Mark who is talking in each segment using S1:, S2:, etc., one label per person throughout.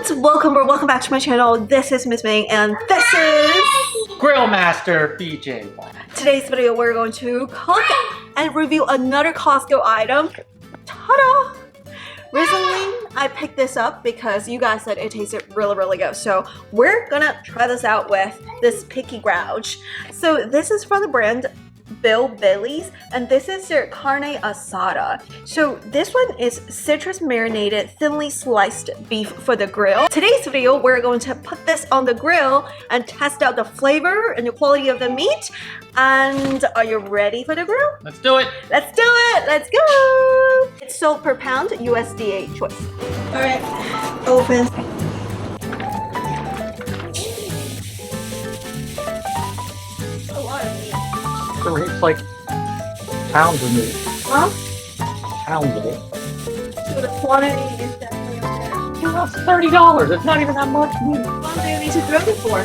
S1: friends, welcome back to my channel. This is Miss Ming and this is
S2: Grill Master BJ.
S1: Today's video. We're going to cook and review another Costco item. Ta-da! Recently I picked this up because you guys said it tasted really good, so we're gonna try this out with this Picky Grouch. So this is from the brand Billy's, and this is their Carne Asada. So this one is citrus marinated thinly sliced beef for the grill. Today's video, we're going to put this on the grill and test out the flavor and the quality of the meat. And are you ready for the grill?
S2: Let's do it.
S1: Let's do it. Let's go. It's sold per pound, USDA choice. All right, open. A lot of meat.
S2: It's like pounds of meat.
S1: Huh?
S2: Pounds of it.
S1: So the quantity is definitely up there.
S2: Well, that's $30. It's not even that much meat.
S1: How long do you need to cook it for?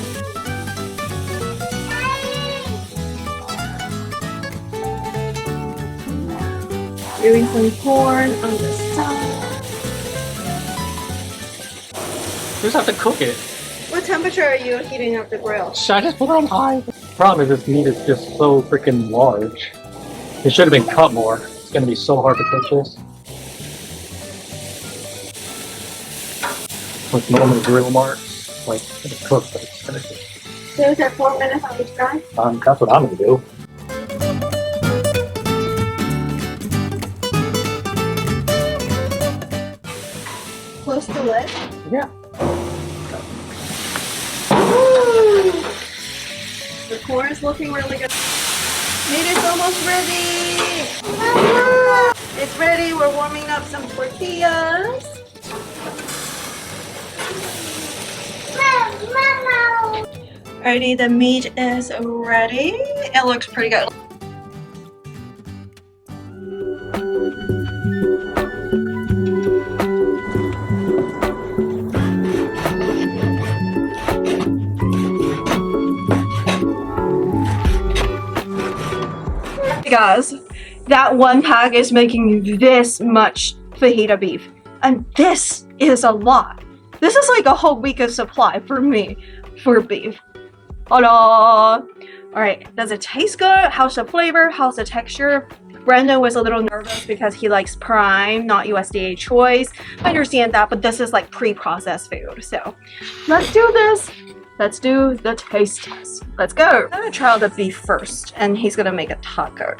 S1: Doing some corn on the side.
S2: You just have to cook it.
S1: What temperature are you heating up the grill?
S2: Should I just put it on high? The problem is this meat is just so freaking large. It should have been cut more. It's going to be so hard to cook this. With normal grill marks, like it's cooked, but it's going to be.
S1: So is it 4 minutes on each side?
S2: That's what I'm going to do.
S1: Close the lid?
S2: Yeah.
S1: Ooh. The corn is looking really good. Meat is almost ready. It's ready. We're warming up some tortillas. Alrighty, the meat is ready. It looks pretty good. Guys, that one pack is making this much fajita beef, and this is a lot. This is like a whole week of supply for me for beef. All right, does it taste good? How's the flavor? How's the texture? Brandon was a little nervous because he likes prime, not USDA choice. I understand that, but this is like pre-processed food, so let's do this. Let's do the taste test. Let's go. I'm gonna try out the beef first, and he's gonna make a taco.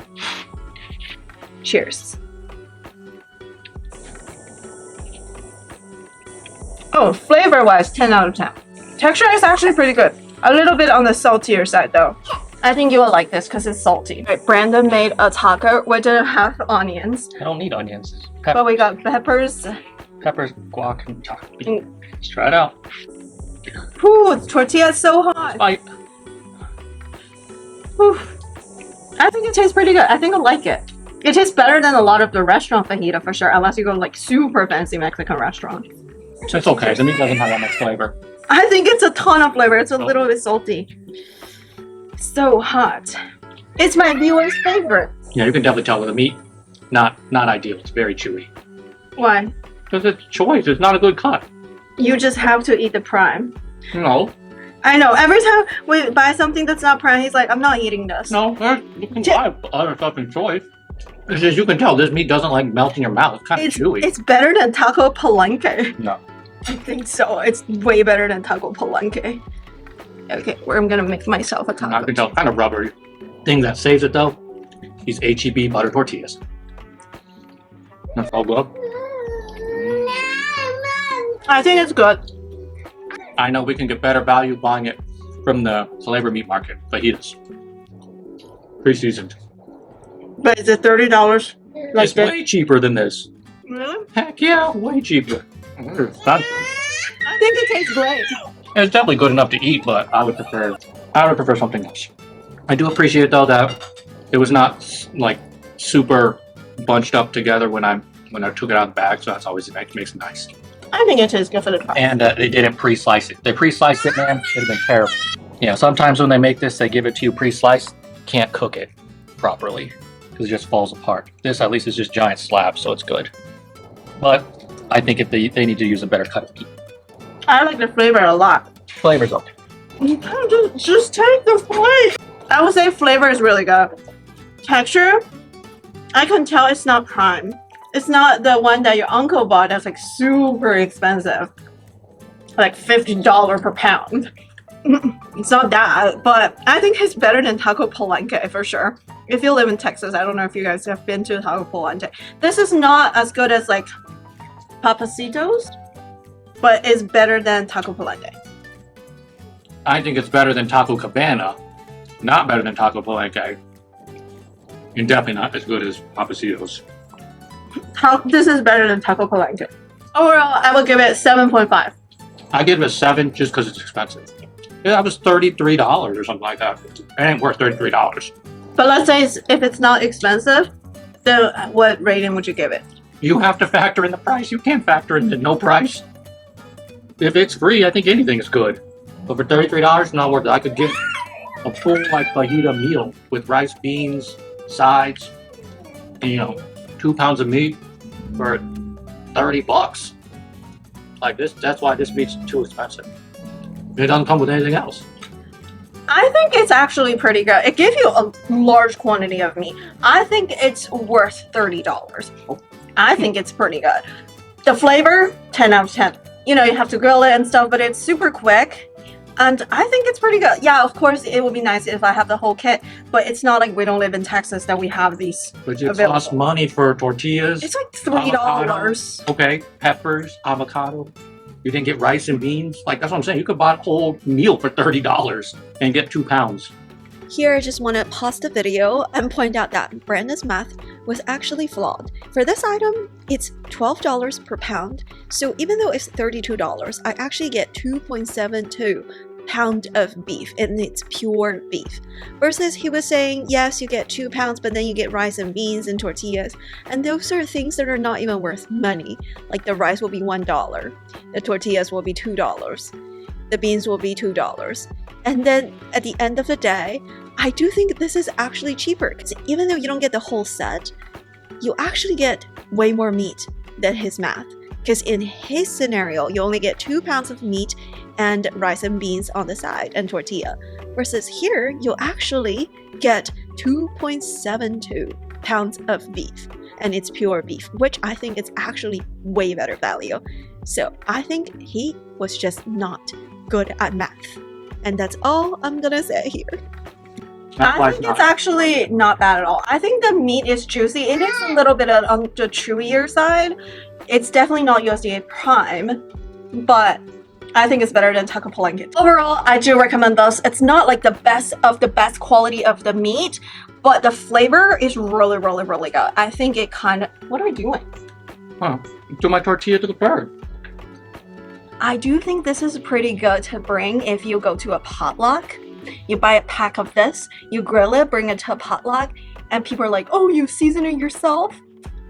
S1: Cheers. Oh, flavor-wise, 10 out of 10. Texture is actually pretty good. A little bit on the saltier side, though. I think you will like this because it's salty. Right, Brandon made a taco. We didn't have onions.
S2: I don't need onions.
S1: But we got peppers.
S2: Peppers, guac, and taco. Let's try it out.
S1: Ooh, the tortilla is so hot.
S2: Bite.
S1: Ooh. I think it tastes pretty good. I think I like it. It tastes better than a lot of the restaurant fajita for sure, unless you go like super fancy Mexican restaurant.
S2: It's okay. The meat doesn't have that much flavor.
S1: I think it's a ton of flavor. It's a little bit salty. So hot. It's my viewer's favorite.
S2: Yeah, you can definitely tell with the meat. Not ideal. It's very chewy.
S1: Why?
S2: Because it's choice. It's not a good cut.
S1: You just have to eat the prime.
S2: No.
S1: I know. Every time we buy something that's not prime, he's like, I'm not eating this.
S2: No, you can buy other stuff in choice. It's just you can tell this meat doesn't like melt in your mouth. It's kind of chewy.
S1: It's better than taco palenque.
S2: No.
S1: I think so. It's way better than taco palenque. Okay, I'm gonna make myself a taco.
S2: I can tell, kind of rubbery. Thing that saves it though, these H-E-B butter tortillas. That's all good.
S1: I think it's good.
S2: I know we can get better value buying it from the flavor meat market, fajitas. Pre-seasoned.
S1: But is it $30? Like
S2: It's way cheaper than this.
S1: Really?
S2: Heck yeah, way cheaper.
S1: I think it tastes great.
S2: It's definitely good enough to eat, but I would prefer something else. I do appreciate though that it was not like super bunched up together when I took it out of the bag, so that's always makes it nice.
S1: I think it tastes good for the price.
S2: And they didn't pre-slice it. They pre-sliced it, man. It'd have been terrible. Yeah, sometimes when they make this, they give it to you pre-sliced. Can't cook it properly because it just falls apart. This at least is just giant slabs, so it's good. But I think if they need to use a better cut of meat.
S1: I like the flavor a lot.
S2: Flavor's okay.
S1: You can't just take the plate. I would say flavor is really good. Texture, I can tell it's not prime. It's not the one that your uncle bought that's like super expensive. Like $50 per pound. It's not that, but I think it's better than Taco Palenque for sure. If you live in Texas, I don't know if you guys have been to Taco Palenque. This is not as good as like Papacitos, but it's better than Taco Palenque.
S2: I think it's better than Taco Cabana, not better than Taco Palenque, and definitely not as good as Papacitos.
S1: This is better than Taco Palenque. Overall, I will give it 7.5.
S2: I give it a 7 just because it's expensive. Yeah, that was $33 or something like that. It ain't worth $33.
S1: But let's say if it's not expensive, then what rating would you give it?
S2: You have to factor in the price. You can't factor in the no price. If it's free, I think anything is good. But for $33, not worth it. I could get a full like fajita meal with rice, beans, sides, and, 2 pounds of meat for $30. Like this, that's why this meat's too expensive. It doesn't come with anything else.
S1: I think it's actually pretty good. It gives you a large quantity of meat. I think it's worth $30. I think it's pretty good. The flavor, 10 out of 10. You have to grill it and stuff, but it's super quick. And I think it's pretty good. Yeah, of course, it would be nice if I have the whole kit, but it's not like we don't live in Texas that we have these
S2: But it
S1: available.
S2: costs money for tortillas.
S1: It's like $3.
S2: Avocado. Okay, peppers, avocado. You didn't get rice and beans. Like, that's what I'm saying. You could buy a whole meal for $30 and get 2 pounds.
S3: Here, I just want to pause the video and point out that Brandon's math was actually flawed. For this item, it's $12 per pound, so even though it's $32, I actually get 2.72 pound of beef, and it's pure beef. Versus he was saying, yes, you get 2 pounds, but then you get rice and beans and tortillas, and those are things that are not even worth money. Like the rice will be $1, the tortillas will be $2, the beans will be $2. And then at the end of the day, I do think this is actually cheaper, because even though you don't get the whole set, you actually get way more meat than his math. Because in his scenario, you only get 2 pounds of meat and rice and beans on the side and tortilla. Versus here, you'll actually get 2.72 pounds of beef. And it's pure beef, which I think is actually way better value. So I think he was just not good at math. And that's all I'm gonna say here.
S1: I think it's actually not bad at all. I think the meat is juicy. It is a little bit on the chewier side. It's definitely not USDA Prime, but I think it's better than Taco Palenque. Overall, I do recommend this. It's not like the best of the best quality of the meat, but the flavor is really, really, really good. I think it kind of... What are we doing?
S2: Do my tortilla to the bird.
S1: I do think this is pretty good to bring if you go to a potluck. You buy a pack of this, you grill it, bring it to a potluck, and people are like, oh, you season it yourself?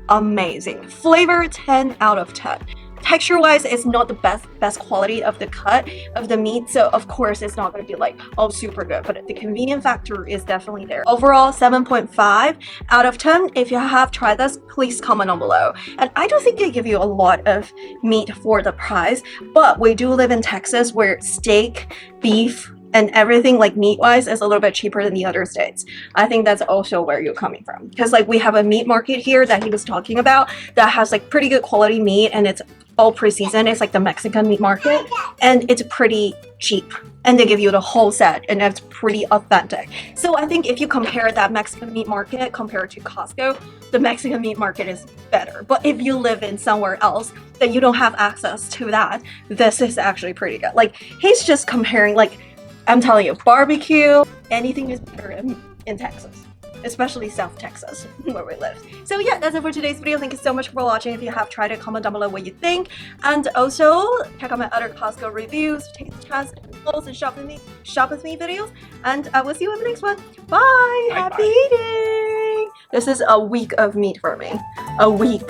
S1: Amazing. Flavor, 10 out of 10. Texture-wise, it's not the best quality of the cut of the meat, so of course it's not going to be like, oh, super good, but the convenient factor is definitely there. Overall, 7.5 out of 10. If you have tried this, please comment down below. And I don't think they give you a lot of meat for the price, but we do live in Texas where steak, beef, and everything like meat-wise is a little bit cheaper than the other states. I think that's also where you're coming from. Because like we have a meat market here that he was talking about that has like pretty good quality meat, and it's all pre-seasoned. It's like the Mexican meat market, and it's pretty cheap. And they give you the whole set, and it's pretty authentic. So I think if you compare that Mexican meat market compared to Costco, the Mexican meat market is better. But if you live in somewhere else that you don't have access to that, this is actually pretty good. Like he's just comparing, like, I'm telling you, barbecue, anything is better in Texas, especially South Texas, where we live. So yeah, that's it for today's video. Thank you so much for watching. If you have tried it, comment down below what you think. And also, check out my other Costco reviews, taste test, and shop with me videos. And I will see you in the next one. Bye! Happy eating! This is a week of meat for me. A week.